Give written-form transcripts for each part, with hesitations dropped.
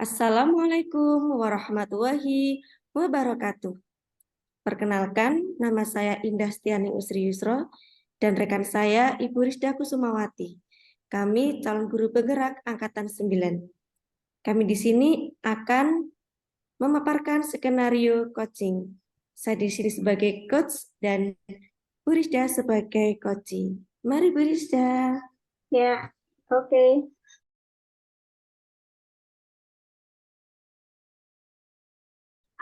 Assalamualaikum warahmatullahi wabarakatuh. Perkenalkan, nama saya Indah Stiani Usri Yusro dan rekan saya Ibu Rizda Kusumawati. Kami calon guru penggerak angkatan 9. Kami di sini akan memaparkan skenario coaching. Saya di sini sebagai coach dan Bu Rizda sebagai coaching. Mari Bu Rizda. Ya, oke.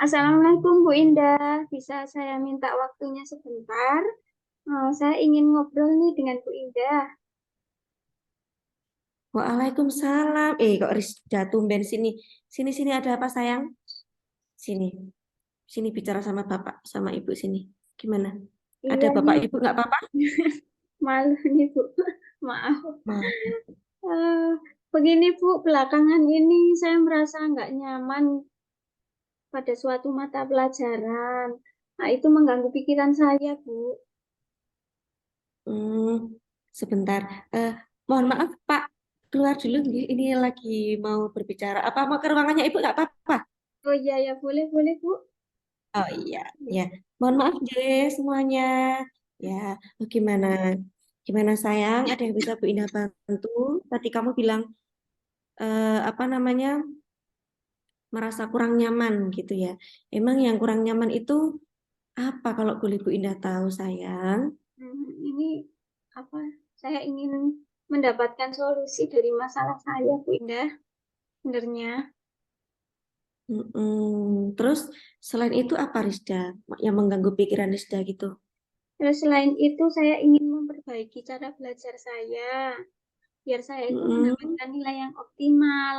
Assalamualaikum Bu Indah. Bisa saya minta waktunya sebentar? Saya ingin ngobrol nih dengan Bu Indah. Waalaikumsalam. Kok Rizda tumben sini. Sini ada apa sayang? Sini. Sini bicara sama bapak, sama ibu sini. Gimana? Ada Iya bapak nih, ibu nggak apa-apa? malu nih Bu. Maaf. Ma- Eh, Begini Bu, belakangan ini saya merasa nggak nyaman pada suatu mata pelajaran. Nah, itu mengganggu pikiran saya, Bu. Hmm, sebentar. Eh, Mohon maaf Pak, keluar dulu. Nggih. Ini lagi mau berbicara. Apa mau ke ruangannya ibu nggak apa-apa? Oh iya ya, boleh, boleh Bu. Oh iya, ya. Mohon maaf deh semuanya. Ya, gimana? Gimana sayang? Ada yang bisa Bu Indah bantu? Tadi kamu bilang apa namanya? Merasa kurang nyaman gitu ya. Emang yang kurang nyaman itu apa kalau boleh Bu Indah tahu sayang? Ini apa? Saya ingin mendapatkan solusi dari masalah saya, Bu Indah. Sebenarnya. Terus selain itu apa Rizda yang mengganggu pikiran Rizda gitu? Terus selain itu saya ingin memperbaiki cara belajar saya, biar saya itu Mm-mm. mendapatkan nilai yang optimal.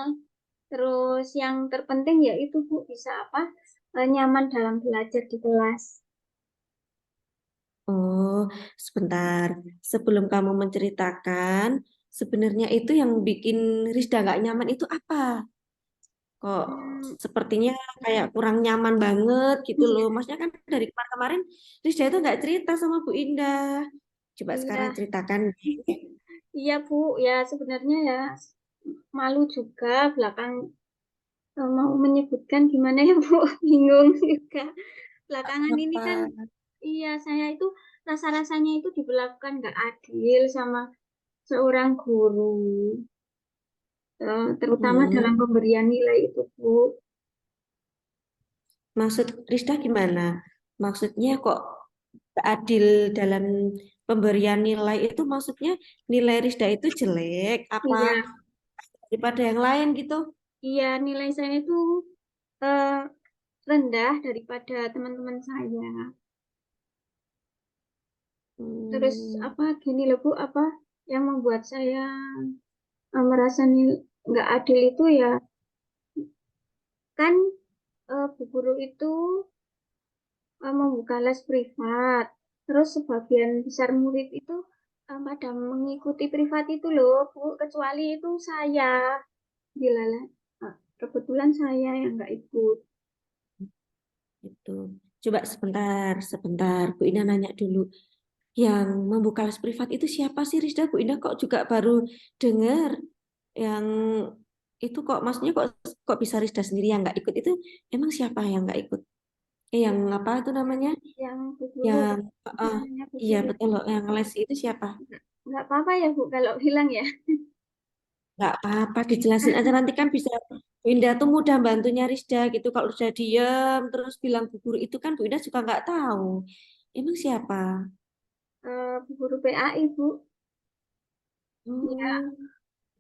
Terus yang terpenting yaitu Bu bisa apa? Nyaman dalam belajar di kelas. Oh, sebentar. Sebelum kamu menceritakan, sebenarnya itu yang bikin Rizda nggak nyaman itu apa? Kok Hmm, sepertinya kayak kurang nyaman banget gitu loh. Maksudnya kan dari kemarin-kemarin Rizda itu nggak cerita sama Bu Indah. Coba sekarang iya, ceritakan. iya Bu. Ya sebenarnya ya malu juga belakang mau menyebutkan gimana ya Bu, bingung juga. Belakangan ini kan Apa? iya saya itu rasa-rasanya itu diberlakukan nggak adil sama seorang guru. Terutama Hmm. dalam pemberian nilai itu, Bu. Maksud Rizda gimana? Maksudnya kok gak adil dalam pemberian nilai itu maksudnya nilai Rizda itu jelek apa Iya, daripada yang lain gitu? iya nilai saya itu eh, rendah daripada teman-teman saya. Terus Hmm. apa gini loh Bu, apa yang membuat saya merasa nggak adil itu ya kan Bu guru itu membuka les privat. Terus sebagian besar murid itu pada mengikuti privat itu loh Bu, kecuali itu saya. Gila lah. Kebetulan saya yang nggak ikut. Itu. Coba sebentar. Bu Ina nanya dulu. Yang membuka les privat itu siapa sih Rizda? Bu Ina kok juga baru dengar yang itu kok maksudnya kok bisa Rizda sendiri yang nggak ikut itu emang siapa yang nggak ikut? Yang apa itu namanya? Yang Bu guru, Yang ah, namanya Bu iya guru. betul loh, yang les itu siapa? Nggak apa-apa ya Bu kalau hilang ya. Nggak apa-apa, dijelasin aja nanti kan bisa Bu Indah tuh mudah bantunya Rizda gitu. Kalau udah diem terus bilang Bu guru itu kan Bu Indah juga nggak tahu. Emang siapa? Bu guru PAI Bu. Iya,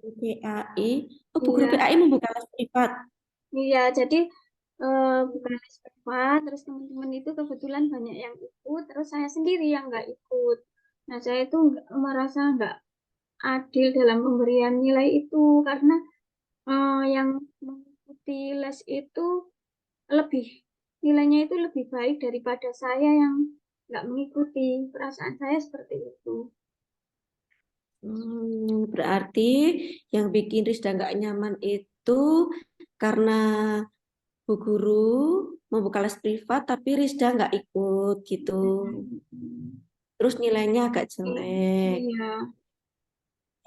Oh, guru PAI. Oh, Bu guru iya, PAI membuka les privat. iya. Jadi bukan les privat, terus teman-teman itu kebetulan banyak yang ikut, terus saya sendiri yang nggak ikut. Nah, saya itu merasa nggak adil dalam pemberian nilai itu karena yang mengikuti les itu lebih nilainya itu lebih baik daripada saya yang nggak mengikuti. Perasaan saya seperti itu. Berarti yang bikin Rizda nggak nyaman itu karena Bu guru membuka les privat tapi Rizda nggak ikut gitu. Terus nilainya agak jelek. Iya,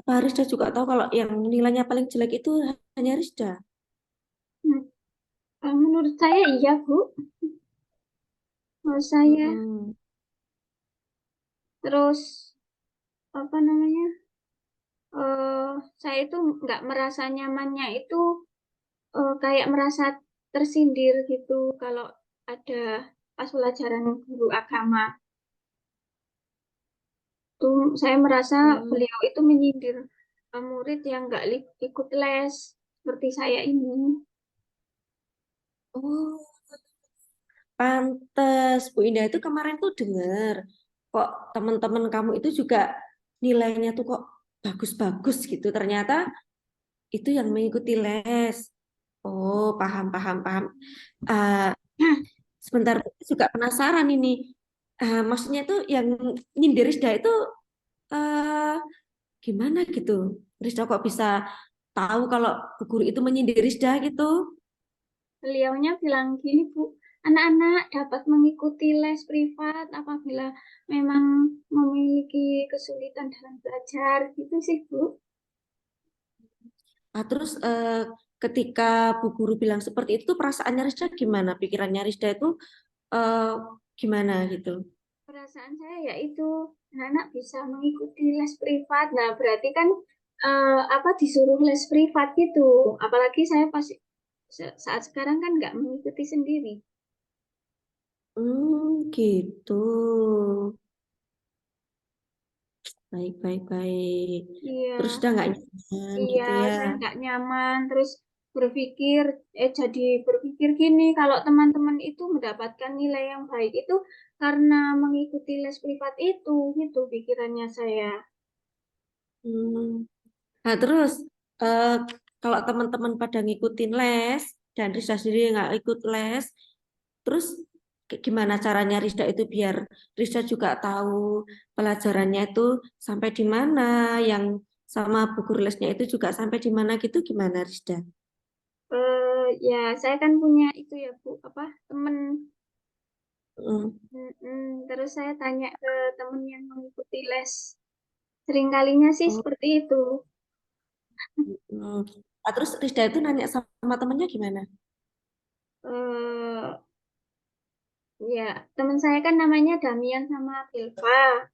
Apa Rizda juga tahu kalau yang nilainya paling jelek itu hanya Rizda? Menurut saya iya, Bu. Menurut saya. Mm-mm. Terus apa namanya? Saya itu nggak merasa nyamannya itu kayak merasa tersindir gitu kalau ada pas pelajaran guru agama tuh saya merasa Mm. beliau itu menyindir murid yang nggak ikut les seperti saya ini. Oh, pantes. Bu Indah itu kemarin tuh dengar kok teman-teman kamu itu juga nilainya tuh kok bagus-bagus gitu. Ternyata itu yang mengikuti les. Oh, paham, paham, paham. Eh, sebentar, juga penasaran ini. Maksudnya tuh yang nyindir Rizda itu eh, gimana gitu? Rizda kok bisa tahu kalau bu guru itu menyindir Rizda gitu? Beliaunya bilang gini, Bu, anak-anak dapat mengikuti les privat apabila memang memiliki kesulitan dalam belajar gitu sih, Bu. Terus ketika bu guru bilang seperti itu, tuh perasaannya Rizda gimana? Pikirannya Rizda itu eh, gimana gitu? Perasaan saya yaitu anak-anak bisa mengikuti les privat. Nah, berarti kan apa disuruh les privat gitu. Apalagi saya pas saat sekarang kan nggak mengikuti sendiri. Gitu. Baik, baik, baik. Iya, Terus udah nggak nyaman iya, gitu ya? saya nggak nyaman. Terus berpikir, jadi berpikir gini, kalau teman-teman itu mendapatkan nilai yang baik itu karena mengikuti les privat itu, gitu pikirannya saya. Hmm. Nah, terus eh, kalau teman-teman pada ngikutin les dan Rizda sendiri nggak ikut les, terus gimana caranya Rizda itu biar Rizda juga tahu pelajarannya itu sampai di mana, yang sama bu guru lesnya itu juga sampai di mana gitu, gimana Rizda? Ya, saya kan punya itu ya, Bu, apa temen. Mm, Terus saya tanya ke temen yang mengikuti les. Seringkalinya sih oh, seperti itu. mm. Terus Rizda itu nanya sama temennya gimana? Eh, ya, teman saya kan namanya Damian sama Bilva.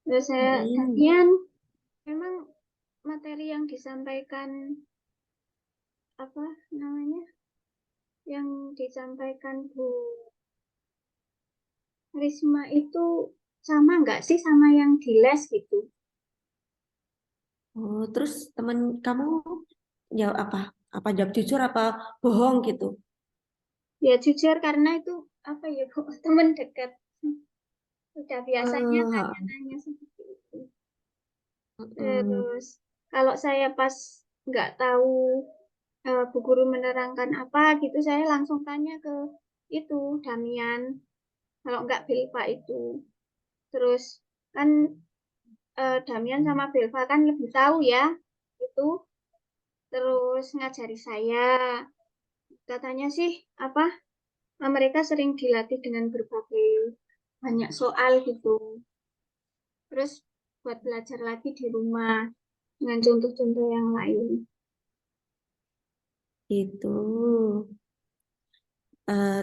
Terus saya, Mm, Damian, memang materi yang disampaikan apa namanya? Yang disampaikan Bu Risma itu sama nggak sih sama yang di les gitu? oh, terus temen kamu jawab apa? Apa jawab jujur apa bohong gitu? Ya jujur karena itu apa ya Bu, teman dekat. Udah biasanya Eh, tanya-tanya seperti itu. mm, Terus kalau saya pas nggak tahu Bu Guru menerangkan apa gitu, saya langsung tanya ke itu Damian. Kalau nggak Bilva itu, terus kan Damian sama Bilva kan lebih tahu ya itu. Terus ngajari saya. Katanya sih apa? Mereka sering dilatih dengan berbagai banyak soal gitu. Terus buat belajar lagi di rumah dengan contoh-contoh yang lain. Gitu.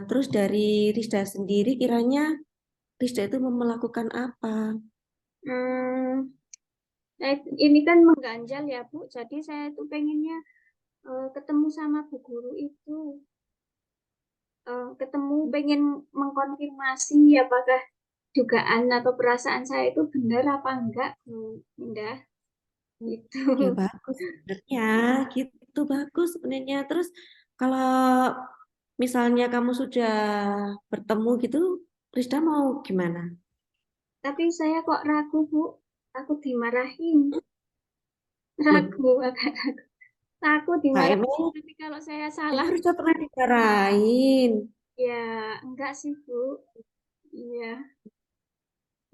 Terus dari Rizda sendiri kiranya Rizda itu mau melakukan apa? Hmm, nah, ini kan mengganjal ya Bu. Jadi saya tuh pengennya ketemu sama Bu Guru itu. Ketemu pengen mengkonfirmasi apakah dugaan atau perasaan saya itu benar apa enggak, Bu Indah. Gitu. Ya bagus sebenarnya, gitu bagus sebenarnya. Terus kalau misalnya kamu sudah bertemu gitu, Rizda mau gimana? Tapi saya kok ragu, Bu. Aku dimarahin. Loh, Ragu, agak ragu. Aku Kak dimarahin. Emel, Tapi kalau saya salah, emang Rizda pernah dimarahin? ya enggak sih, Bu. Iya,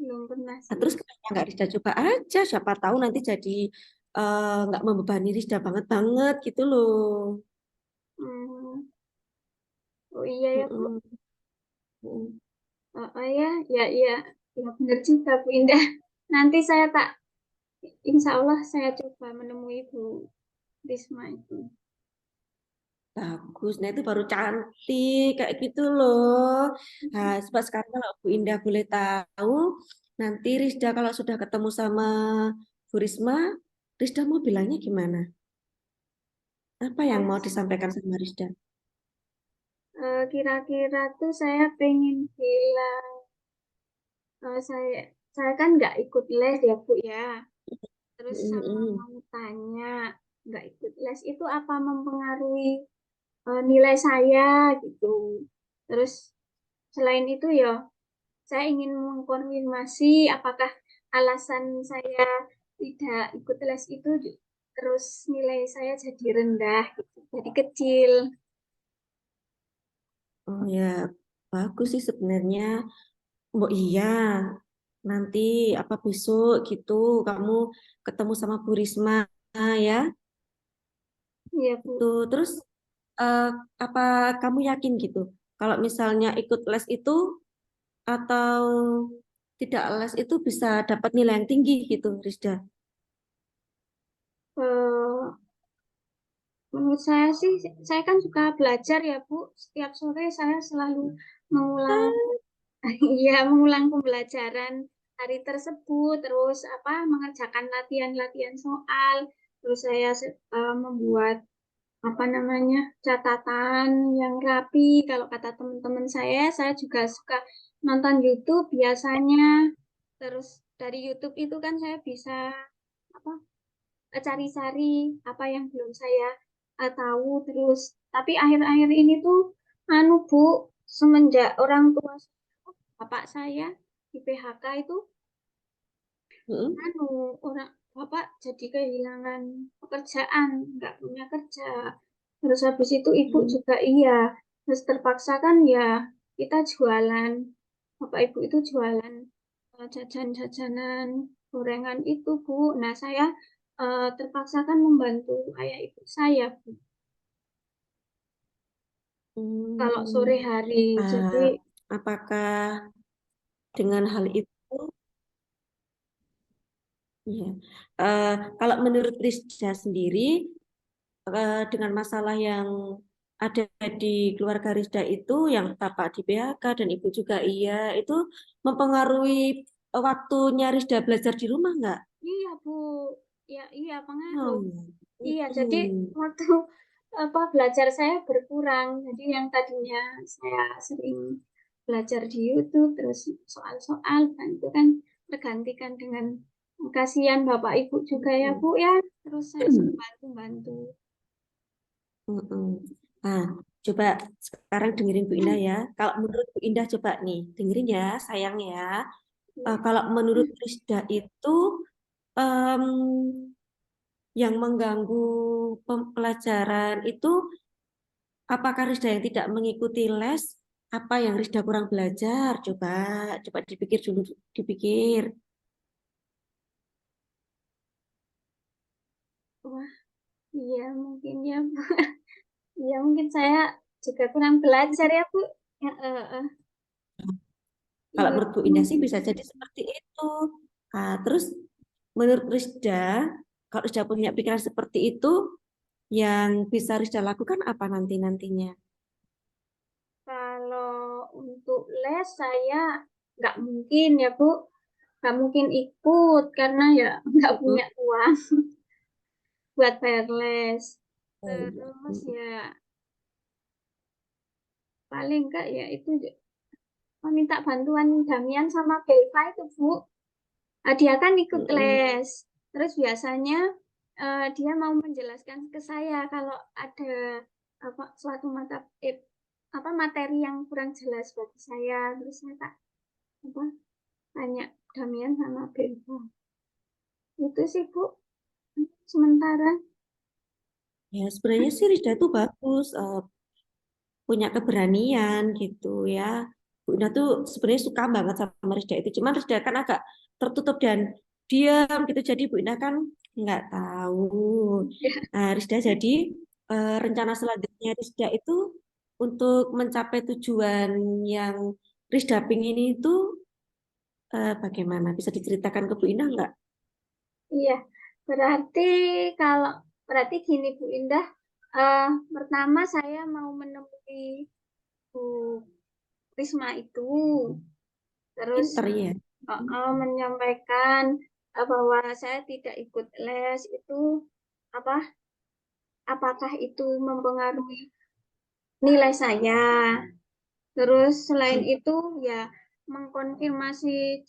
belum pernah Nah, sih. terus kenapa nggak Rizda coba aja? Siapa tahu nanti jadi nggak membebani Rizda banget-banget gitu loh. Hmm. Oh iya ya, Bu. Mm-mm. Mm-mm. Oh, oh ya, ya, ya. Ya benar juga, Bu Indah. Nanti saya tak, insya Allah saya coba menemui Bu Risma itu. bagus. Nah, itu baru cantik kayak gitu loh. Nah, sebab sekarang kalau Bu Indah boleh tahu, nanti Rizda kalau sudah ketemu sama Bu Risma, Rizda mau bilangnya gimana? Apa yang Saya mau disampaikan sama Rizda? kira-kira tuh saya pengen bilang, saya kan nggak ikut les ya Bu ya. Terus sama Mm-mm. mau tanya, nggak ikut les itu apa mempengaruhi nilai saya gitu. Terus selain itu ya, saya ingin mengkonfirmasi apakah alasan saya tidak ikut les itu terus nilai saya jadi rendah gitu, jadi kecil. Oh ya, bagus sih sebenarnya. Oh iya, nanti apa besok gitu kamu ketemu sama Bu Risma ya. Iya Bu. Itu terus eh, apa kamu yakin gitu? Kalau misalnya ikut les itu atau tidak les itu bisa dapat nilai yang tinggi gitu, Rizda. Eh, Menurut saya sih, saya kan suka belajar ya Bu. Setiap sore saya selalu mengulang, ya mengulang pembelajaran hari tersebut, terus apa mengerjakan latihan-latihan soal, terus saya membuat apa namanya catatan yang rapi. Kalau kata teman-teman saya juga suka nonton YouTube biasanya. Terus dari YouTube itu kan saya bisa apa cari-cari apa yang belum saya tahu terus. Tapi akhir-akhir ini tuh anu Bu, semenjak orang tua bapak saya di PHK itu Mm-mm. anu orang bapak jadi kehilangan pekerjaan, nggak punya kerja. Terus habis itu ibu Hmm. juga iya. Terus terpaksa kan ya kita jualan. Bapak ibu itu jualan jajan-jajanan gorengan itu Bu. Nah saya terpaksa kan membantu ayah ibu saya Bu. Kalau sore Hmm. hari. Jadi Ah, apakah dengan hal itu, ya, eh, kalau menurut Rizda sendiri, dengan masalah yang ada di keluarga Rizda itu, yang bapak di PHK dan ibu juga iya, itu mempengaruhi waktunya Rizda belajar di rumah nggak? iya Bu, ya iya Oh, pengaruh. Iya, jadi mm-mm. waktu apa belajar saya berkurang. Jadi yang tadinya saya sering belajar di YouTube, terus soal-soal, kan itu kan tergantikan dengan kasihan Bapak Ibu juga ya Bu ya. Terus saya suruh bantu-bantu. Mm-mm. Nah, coba sekarang dengerin Bu Indah ya. Kalau menurut Bu Indah coba nih, dengerin ya, sayang ya. Iya. Kalau menurut Rizda itu em, yang mengganggu pelajaran itu apakah Rizda yang tidak mengikuti les? Apa yang Rizda kurang belajar? Coba dipikir dulu, dipikir. Wah, iya mungkin ya Bu. Iya mungkin saya juga kurang belajar ya Bu. Ya, Kalau iya menurut Bu Indah sih mungkin. bisa jadi seperti itu. Terus menurut Rizda, kalau Rizda punya pikiran seperti itu, yang bisa Rizda lakukan apa nanti-nantinya? Kalau untuk les saya nggak mungkin ya Bu, nggak mungkin ikut karena ya nggak Mm-mm. punya uang buat bayar les. Oh, iya. Terus Mm-mm. ya paling nggak ya itu meminta bantuan Damian sama Belva itu Bu. Dia kan ikut Mm-mm. les. Terus biasanya dia mau menjelaskan ke saya kalau ada apa suatu apa materi yang kurang jelas bagi saya. Terus saya tak apa tanya Damian sama Belva. Itu sih Bu, sementara. Ya, sebenarnya sih Rizda itu bagus, punya keberanian gitu ya. Bu Ina tuh sebenarnya suka banget sama Rizda itu. Cuman Rizda kan agak tertutup dan diam gitu. Jadi Bu Ina kan nggak tahu. Rizda jadi rencana selanjutnya Rizda itu untuk mencapai tujuan yang Rizda pingin itu bagaimana? Bisa diceritakan ke Bu Ina nggak? Iya, berarti kalau berarti gini Bu Indah, Pertama saya mau menemui Bu Risma itu, terus Pinter ya. menyampaikan bahwa saya tidak ikut les itu apa apakah itu mempengaruhi nilai saya. Terus selain Hmm. itu ya mengkonfirmasi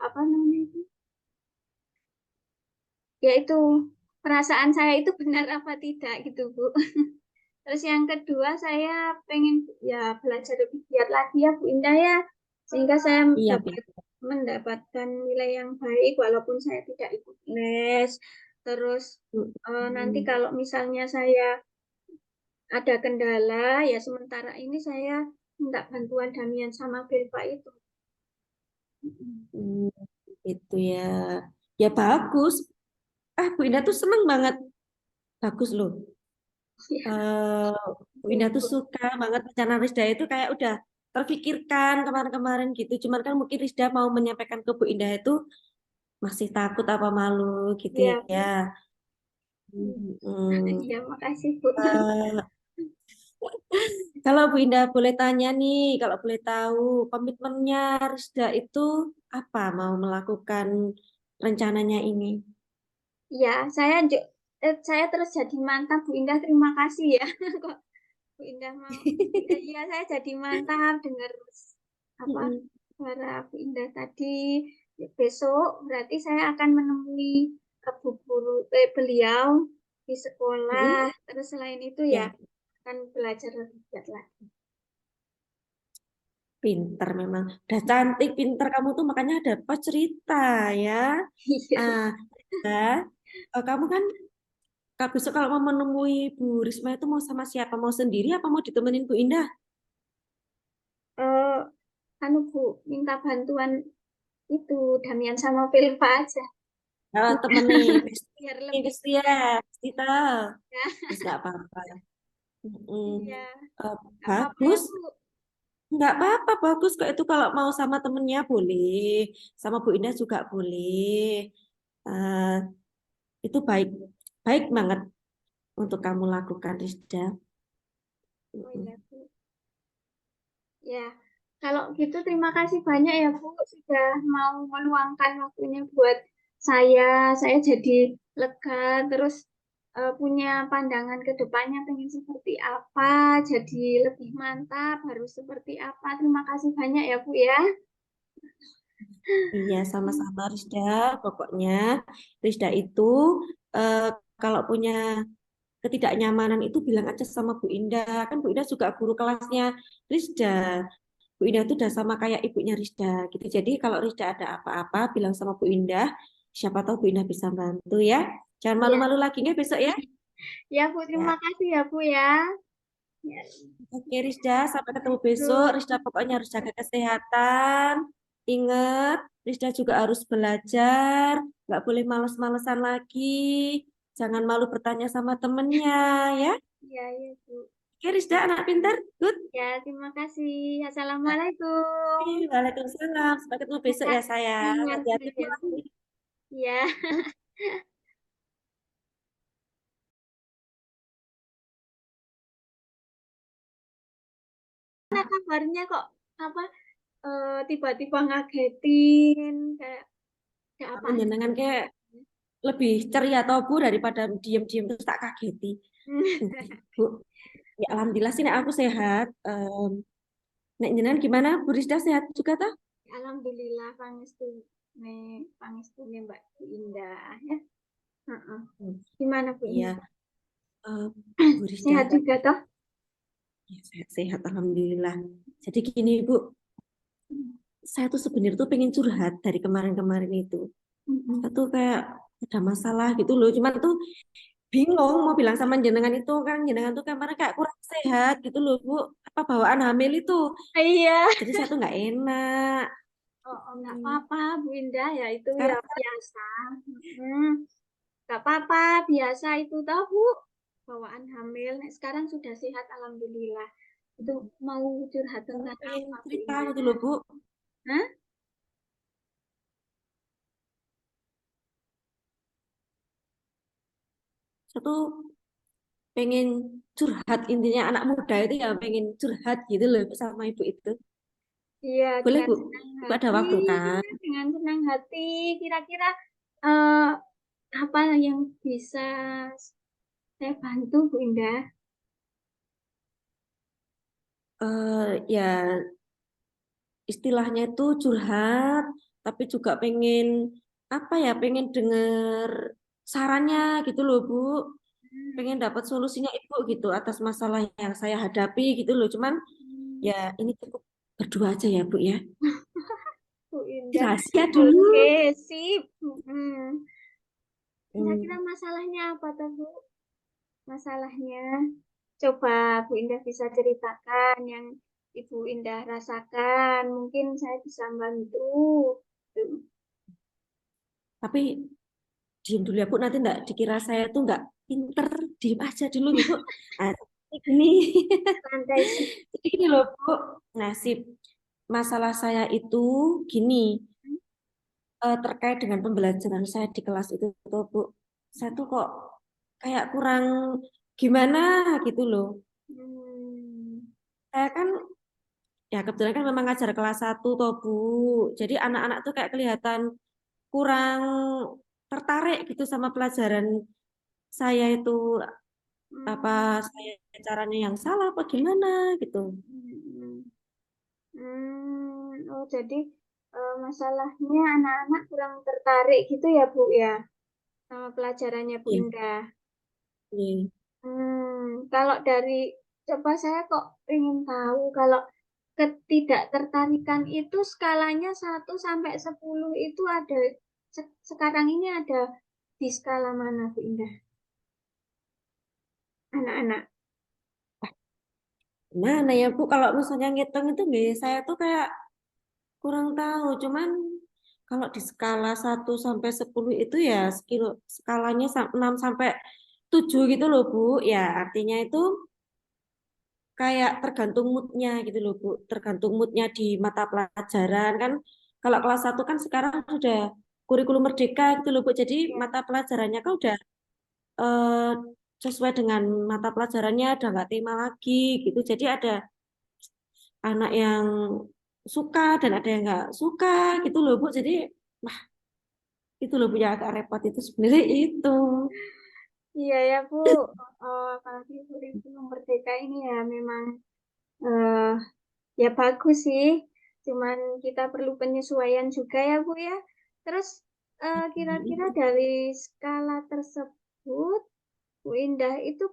apa namanya itu, yaitu perasaan saya itu benar apa tidak gitu Bu. Terus yang kedua saya pengen ya belajar lebih giat lagi ya Bu Indah ya, sehingga saya Iya, dapat mendapatkan nilai yang baik walaupun saya tidak ikut les. Terus nanti Hmm. kalau misalnya saya ada kendala ya sementara ini saya minta bantuan Damian sama Belva itu. Hmm, itu ya. Ya bagus. Ah, Bu Indah tuh seneng banget. Bagus loh. eh Bu Indah tuh suka banget rencana Risda itu kayak udah terfikirkan kemarin-kemarin gitu. Cuman kan mungkin Risda mau menyampaikan ke Bu Indah itu masih takut apa malu gitu Iya, ya. Bu. Hmm. Iya, makasih, Bu. Eh, kalau Bu Indah boleh tanya nih, kalau boleh tahu komitmennya Risda itu apa mau melakukan rencananya ini? Iya, saya terus jadi mantap, Bu Indah. Terima kasih ya. Kok Bu Indah mau? Iya, saya jadi mantap dengar apa Mm-mm. suara Bu Indah tadi. Ya, besok berarti saya akan menemui bu guru beliau di sekolah. Mm-mm. Terus selain itu ya Ya, akan belajar lebih giat lagi. pinter memang. Udah cantik, pinter kamu tuh makanya ada apa cerita ya. Iya. Ah, ya. Kamu kan besok kalau mau menemui Bu Risma itu mau sama siapa? Mau sendiri apa mau ditemenin Bu Indah? Eh, anu Bu, minta bantuan itu Damian sama Pilva aja. Temenin, Biar Besti, lebih Besti ya, Besti tahu. ya. Terus nggak apa-apa. Mm-mm. Iya, Eh, nggak apa-apa ya bagus, Bu. nggak apa-apa, bagus kok itu kalau mau sama temennya boleh, sama Bu Indah juga boleh. Eh, itu baik, baik banget untuk kamu lakukan, Rizda. Oh Mm-mm. iya Bu. Ya, kalau gitu terima kasih banyak ya Bu sudah mau meluangkan waktunya buat saya. Saya jadi lega terus punya pandangan ke depannya pengen seperti apa, jadi lebih mantap, harus seperti apa. Terima kasih banyak ya Bu ya. Iya, sama-sama Rizda. Pokoknya Rizda itu eh, kalau punya ketidaknyamanan itu bilang aja sama Bu Indah. Kan Bu Indah juga guru kelasnya Rizda. Bu Indah itu udah sama kayak ibunya Rizda gitu. Jadi kalau Rizda ada apa-apa bilang sama Bu Indah. Siapa tahu Bu Indah bisa bantu ya. Jangan Ya, malu-malu lagi nggak besok ya. ya Bu, terima Ya. kasih ya Bu ya. Ya, Oke Rizda, sampai ketemu besok. Rizda Assalamualaikum. pokoknya harus jaga kesehatan. Ingat, Rizda juga harus belajar. Nggak boleh males-malesan lagi. Jangan malu bertanya sama temennya ya. Ya, ya Bu. Oke Rizda, anak pintar. Good. Ya, terima kasih. Assalamualaikum. Oke, Waalaikumsalam. Sampai ketemu besok Ya, ya sayang. iya, Hati-hati ya, pulang. Bu. Ya. Mana kabarnya kok apa tiba-tiba ngagetin kayak ada apa Aman aja. jenengan kayak lebih ceria atau Bu daripada diem-diem terus tak kageti. Nanti, Bu. Ya Alhamdulillah sih nek aku sehat. Nek jenengan gimana? Bu Rizda sehat juga tak? Alhamdulillah pangestu Mbak Indah ya. Heeh. Gimana Bu Iya, Indah? Bu Rizda, Sehat juga toh? ya, sehat-sehat, Alhamdulillah. Jadi gini, Bu, saya tuh sebenarnya tuh pengen curhat dari kemarin-kemarin itu. Saya Mm-mm. tuh kayak ada masalah gitu loh, cuman tuh bingung mau bilang sama jenengan itu kan, jenengan tuh kemarin kayak kurang sehat gitu loh, Bu. Apa bawaan hamil itu. Iya. Jadi saya tuh nggak enak. Nggak Hmm. apa-apa Bu Indah ya itu ya Sekarang, biasa. Mm. Nggak apa-apa biasa itu tahu Bu. Bawaan hamil. Nah, sekarang sudah sehat alhamdulillah. Itu mau curhat sekarang tentang pengen apa Bu cerita Indah? gitu loh, Bu. Hah? Saya tuh pengen curhat, intinya anak muda itu ya pengen curhat gitu loh sama ibu itu. Iya, Boleh dengan Bu? senang Ibu ada hati, waktu kan? dengan senang hati. Kira-kira eh, apa yang bisa saya bantu, Bu Indah? Ya istilahnya itu curhat, tapi juga pengen apa ya, pengen denger sarannya gitu loh Bu. Pengen dapat solusinya ibu gitu atas masalah yang saya hadapi gitu loh. Cuman Hmm, ya ini cukup berdua aja ya Bu ya. Bu Indah. Rahasia dulu. Oke, sip. Kira-kira Hmm, masalahnya apa tuh, Bu? Masalahnya, coba Bu Indah bisa ceritakan yang Ibu Indah rasakan. Mungkin saya bisa bantu. Tuh. tapi diem dulu ya Bu, nanti enggak dikira saya tuh enggak pinter, diem aja dulu nih Bu. Ah, ini Santai sih. jadi gini loh Bu, nasib masalah saya itu gini, terkait dengan pembelajaran saya di kelas itu tuh Bu, saya tuh kok kayak kurang gimana gitu loh. Hmm. Saya kan ya kebetulan kan memang ngajar kelas satu toh Bu. Jadi anak-anak tuh kayak kelihatan kurang tertarik gitu sama pelajaran saya itu, apa Hmm. saya caranya yang salah apa gimana gitu. Hmm. Oh, jadi masalahnya anak-anak kurang tertarik gitu ya, Bu ya, sama pelajarannya Bu Iya, Indah. iya. Kalau dari, coba saya kok ingin tahu kalau ketidaktertarikan itu skalanya 1 sampai 10 itu ada, sekarang ini ada di skala mana, Bu Indah? Anak-anak. Mana ya Bu kalau misalnya ngitung itu nih saya tuh kayak kurang tahu. Cuman kalau di skala 1 sampai 10 itu ya skalanya 6 sampai 7 gitu loh Bu. Ya artinya itu kayak tergantung moodnya gitu loh Bu, tergantung moodnya di mata pelajaran kan. Kalau kelas satu kan sekarang sudah kurikulum merdeka gitu loh Bu, jadi Ya. mata pelajarannya kan udah eh, sesuai dengan mata pelajarannya, udah nggak tema lagi gitu. Jadi ada anak yang suka dan ada yang nggak suka gitu loh Bu. Jadi wah itu loh Bu ya agak repot itu sebenarnya itu. Iya ya, Bu. Apalagi kurikulum merdeka ini ya memang eh, ya bagus sih. Cuman kita perlu penyesuaian juga ya, Bu ya. Terus kira-kira dari skala tersebut, Bu Indah itu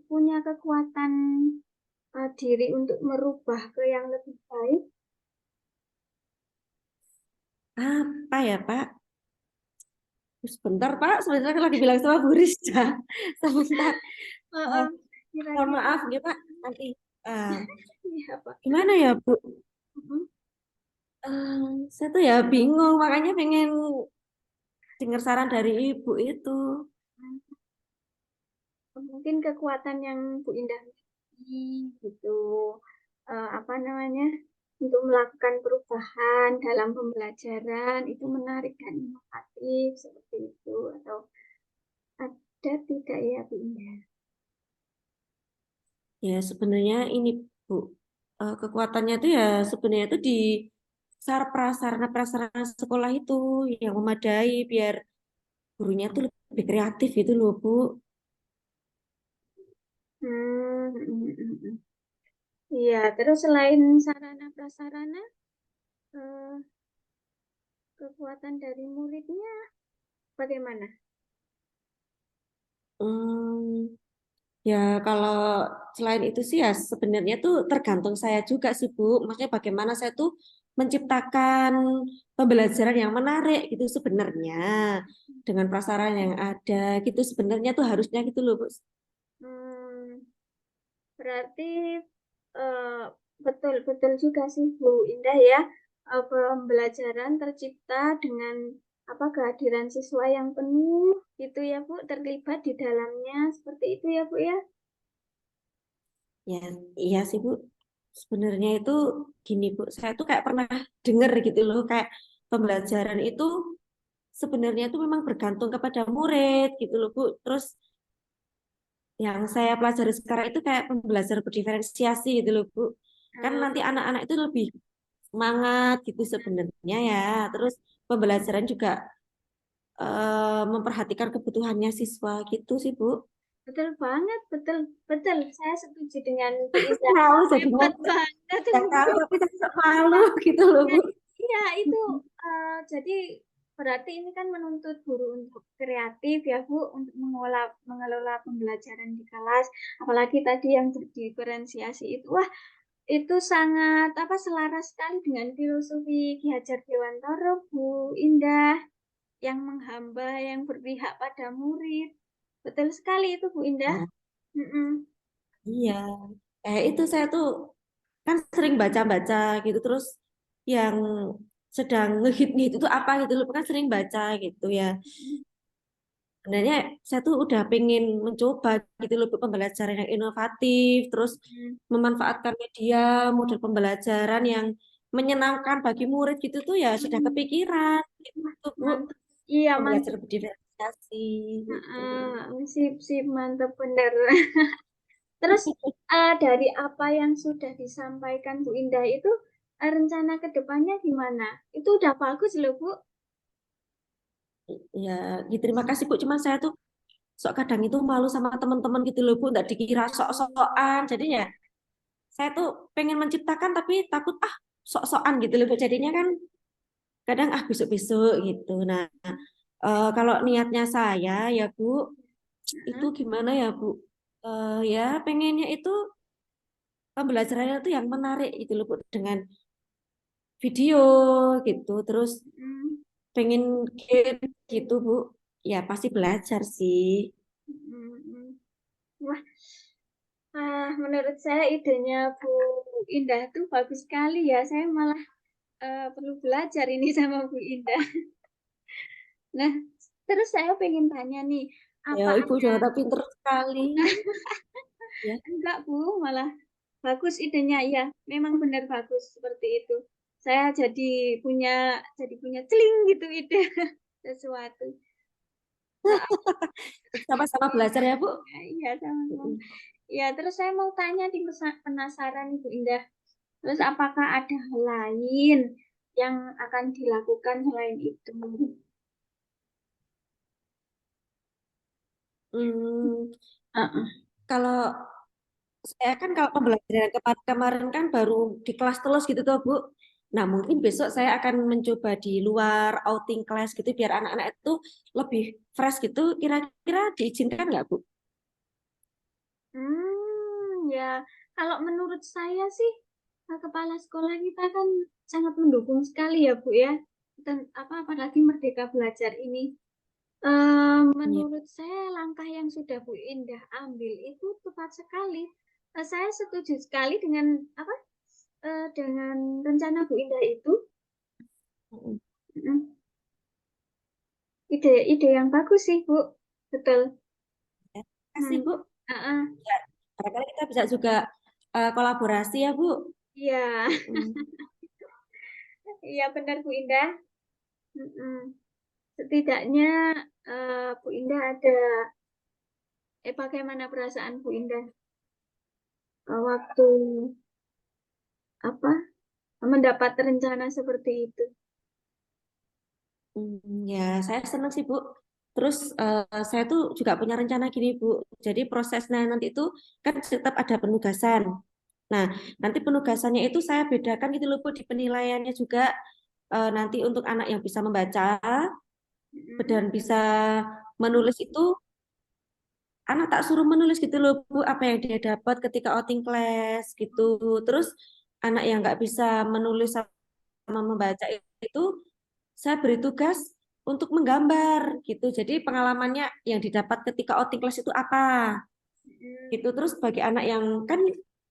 punya kekuatan diri untuk merubah ke yang lebih baik. Apa ya Pak? Sebentar Pak, sebentar lagi bilang sama Bu Rizka. Sebentar. Eh, Heeh. Mohon Kira-kira maaf ya Pak, nanti eh, iya, Pak. gimana ya Bu? Mhm. Eh, saya tuh ya bingung, makanya pengen dengar saran dari Ibu itu. Mungkin kekuatan yang Bu Indah miliki gitu. Apa namanya? Untuk melakukan perubahan dalam pembelajaran itu menarik dan inovatif seperti itu, atau ada tidak ya Bu Indah? Ya sebenarnya ini Bu, kekuatannya tuh ya sebenarnya tuh di prasarana sekolah itu yang memadai biar gurunya tuh lebih kreatif itu loh Bu. Hmm, hmm, hmm, hmm. Iya, terus selain sarana prasarana, eh, kekuatan dari muridnya bagaimana? Hmm, ya kalau selain itu sih ya sebenarnya tuh tergantung saya juga sih Bu. Maksudnya bagaimana saya tuh menciptakan pembelajaran yang menarik gitu sebenarnya dengan prasarana yang ada gitu sebenarnya tuh harusnya gitu loh Bu. Hmm, berarti eh, betul-betul juga sih Bu Indah ya. Pembelajaran tercipta dengan apa kehadiran siswa yang penuh gitu ya Bu, terlibat di dalamnya seperti itu ya Bu ya. Ya iya sih Bu. Sebenarnya itu gini Bu, saya tuh kayak pernah dengar gitu loh kayak pembelajaran itu sebenarnya itu memang bergantung kepada murid gitu loh Bu. Terus yang saya pelajari sekarang itu kayak pembelajaran berdiferensiasi gitu loh, Bu. Kan Eh, nanti anak-anak itu lebih semangat gitu sebenarnya ya. Terus pembelajaran juga memperhatikan kebutuhannya siswa gitu sih, Bu. betul banget, betul, betul. Saya setuju dengan Bu Indah. Tahu jadinya Hebat banget, nggak tahu Bu. tapi tetap malu gitu loh, Bu. Iya, itu jadi berarti ini kan menuntut guru untuk kreatif ya, Bu, untuk mengelola pembelajaran di kelas. Apalagi tadi yang berdiferensiasi itu, wah, itu sangat apa selaras sekali dengan filosofi Ki Hajar Dewantara, Bu Indah, yang menghamba, yang berpihak pada murid. Betul sekali itu, Bu Indah. Nah, Mm-mm. iya. Itu saya tuh kan sering baca-baca gitu terus yang sedang ngehit nih itu apa gitu loh kan sering baca gitu ya. Sebenarnya saya tuh udah pengen mencoba gitu loh Bu, pembelajaran yang inovatif, terus Mm. memanfaatkan media, model pembelajaran yang menyenangkan bagi murid gitu tuh ya sudah Mm. kepikiran Wah, gitu Bu, mantap. Iya, mantap. pembelajaran berdiferensiasi gitu. Sip, sip, mantap bener. Terus dari apa yang sudah disampaikan Bu Indah itu rencana ke depannya gimana? Itu udah bagus loh Bu. Ya, terima kasih Bu, cuman saya tuh sok kadang itu malu sama teman-teman gitu loh Bu, nggak dikira sok-sokan, jadi ya saya tuh pengen menciptakan tapi takut sok-sokan gitu loh Bu, jadinya kan kadang besok-besok gitu. Nah, kalau niatnya saya ya Bu, itu Hah? gimana ya Bu? Ya pengennya itu pembelajarannya itu yang menarik itu loh Bu, dengan video gitu. Terus Mm, pengen game gitu Bu. Ya pasti belajar sih. mm, mm. Wah, menurut saya idenya Bu Indah tuh bagus sekali ya. Saya malah perlu belajar ini sama Bu Indah. Nah, terus saya pengen tanya nih, Ya apa Ibu ada jangan tak pinter sekali. Ya. enggak Bu, malah bagus idenya ya, memang benar bagus seperti itu. Saya jadi punya celing gitu ide sesuatu. Soal Sama-sama belajar ya Bu. iya sama-sama. Mm. Ya, terus saya mau tanya di penasaran Bu Indah. Terus apakah ada hal lain yang akan dilakukan selain itu? Hmm, Heeh. kalau saya kan kalau pembelajaran kemarin kan baru di kelas terus gitu tuh Bu. Nah mungkin besok saya akan mencoba di luar outing kelas gitu biar anak-anak itu lebih fresh gitu. Kira-kira diizinkan nggak Bu? Ya, kalau menurut saya sih kepala sekolah kita kan sangat mendukung sekali ya Bu ya. Dan apa apalagi Merdeka Belajar ini. Iya. Menurut saya langkah yang sudah Bu Indah ambil itu tepat sekali. Saya setuju sekali dengan apa dengan rencana Bu Indah itu. Mm. Mm, ide yang bagus sih Bu. Betul. Ya. Kasih Hmm. Bu. Ah, Ya, barangkali kita bisa juga kolaborasi ya Bu. iya, Mm. iya benar Bu Indah. Mm-mm. Setidaknya Bu Indah ada bagaimana perasaan Bu Indah waktu apa mendapat rencana seperti itu? Ya, saya senang sih Bu. Terus saya tuh juga punya rencana gini Bu. Jadi prosesnya nanti itu kan tetap ada penugasan. Nah, nanti penugasannya itu saya bedakan gitu loh Bu di penilaiannya juga nanti untuk anak yang bisa membaca Mm-mm. dan bisa menulis itu anak tak suruh menulis gitu loh Bu apa yang dia dapat ketika outing class gitu. Terus anak yang nggak bisa menulis sama membaca itu saya beri tugas untuk menggambar gitu. Jadi pengalamannya yang didapat ketika outing class itu apa Mm-mm. gitu. Terus bagi anak yang kan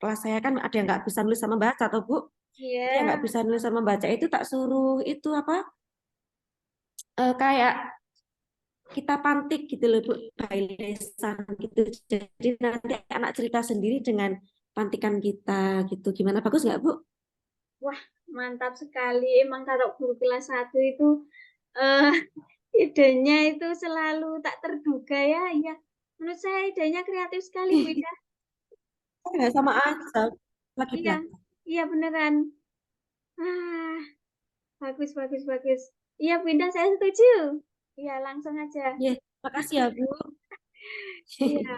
kelas saya kan ada yang nggak bisa nulis sama baca atau Bu. Jadi yang Iya. nggak bisa nulis sama baca itu tak suruh itu apa kayak kita pantik gitu loh Bu, by lisan gitu. Jadi nanti anak cerita sendiri dengan pantikan kita gitu. Gimana bagus nggak Bu? Wah, mantap sekali. Emang kalau guru kelas satu itu eh idenya itu selalu tak terduga ya. Ya, menurut saya idenya kreatif sekali Bu Ida. Ya, sama aja. Lagi Iya, belajar. iya beneran. Ah, bagus, bagus, bagus. Iya Bu Ida, saya setuju. Iya, langsung aja. Ya, makasih ya, Bu. Iya.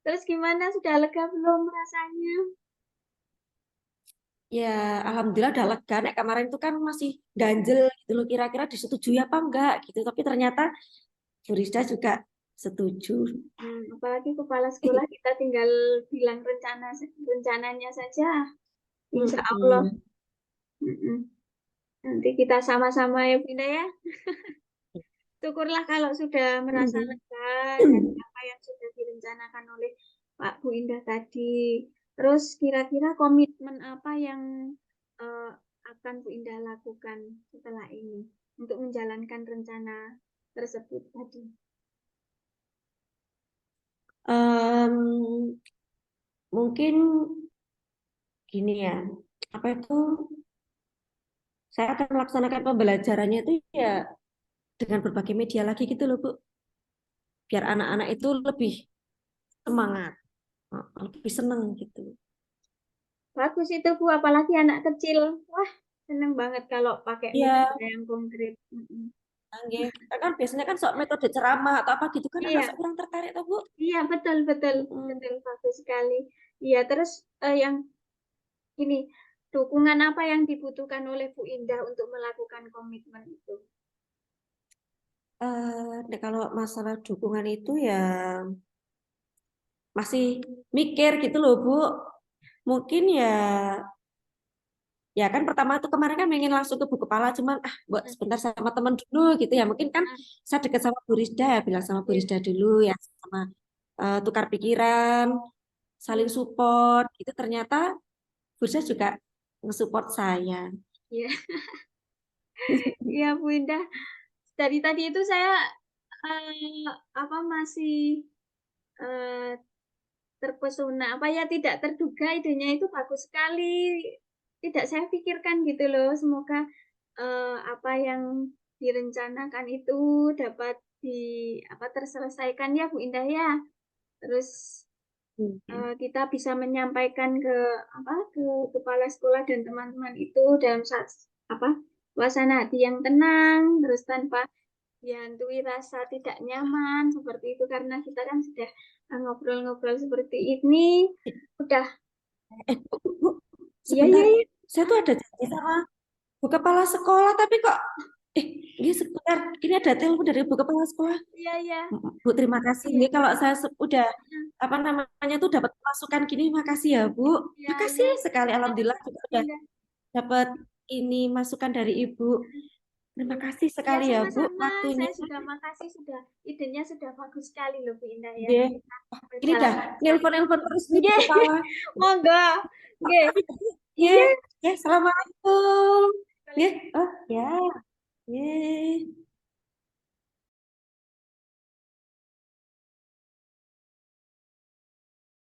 Terus gimana? Sudah lega belum rasanya? Ya, alhamdulillah udah lega. Nek kemarin itu kan masih ganjel gitu loh, kira-kira disetujui apa enggak gitu. Tapi ternyata Bu Rizda juga setuju. Apalagi kepala sekolah kita tinggal bilang rencananya saja. Insya Allah. Mm-mm. Mm-mm. Nanti kita sama-sama ya Bunda ya. Syukurlah kalau sudah merasa Mm-mm. lega dari apa yang sudah direncanakan oleh Pak Bu Indah tadi. Terus kira-kira komitmen apa yang eh, akan Bu Indah lakukan setelah ini untuk menjalankan rencana tersebut tadi? Em, mungkin gini ya, apa itu? Saya akan melaksanakan pembelajarannya itu ya dengan berbagai media lagi gitu loh, Bu. Biar anak-anak itu lebih semangat, lebih seneng gitu. Bagus itu Bu, apalagi anak kecil. Wah, seneng banget kalau pakai Iya, metode yang konkret. Mm-mm. nggih. Kan biasanya kan sok metode ceramah atau apa gitu kan anak Iya, sok kurang tertarik tuh, Bu. iya betul betul Mm-mm. betul bagus sekali. Iya, terus yang ini dukungan apa yang dibutuhkan oleh Bu Indah untuk melakukan komitmen itu? Nah, kalau masalah dukungan itu ya masih mikir gitu loh, Bu. Mungkin ya, ya kan pertama tuh kemarin kan pengen langsung ke Bu Kepala, cuman buat Mm, sebentar sama temen dulu gitu ya. Mungkin kan mm, saya dekat sama Bu Rizda ya, bilang sama Bu iya, Rizda dulu ya, sama tukar pikiran, saling mm, support. Itu ternyata Bu Rizda juga nge-support saya. iya, iya Bu Indah. Dari tadi itu saya apa masih eh, terpesona apa ya tidak terduga idenya itu bagus sekali. Tidak saya pikirkan gitu loh. Semoga apa yang direncanakan itu dapat di apa terselesaikan ya Bu Indah ya. Terus kita bisa menyampaikan ke apa ke kepala sekolah dan teman-teman itu dalam saat apa suasana hati yang tenang terus tanpa dihantui rasa tidak nyaman seperti itu karena kita kan sudah ngobrol-ngobrol seperti ini udah Bu, iya iya sebentar. iya Saya tuh ada janji sama Bu Kepala Sekolah, tapi kok, ini sebentar, ini ada telepon dari Bu Kepala Sekolah. iya iya Bu, terima kasih. iya Ini kalau saya udah, apa namanya tuh dapat masukan gini, makasih ya Bu. iya Makasih iya sekali, Alhamdulillah sama-sama juga Bu udah Indah dapat ini masukan dari Ibu. Terima kasih ya sekali ya Bu, sama-sama waktunya. saya juga makasih sudah idenya sudah bagus sekali loh Bu Indah ya Nggih. Ini dah berjalan nelpon-nelpon terus nih Bu Nggih, Kepala. monggo. Nggih. Ya, Iya. ya, Assalamualaikum. Ya, oh ya, ya.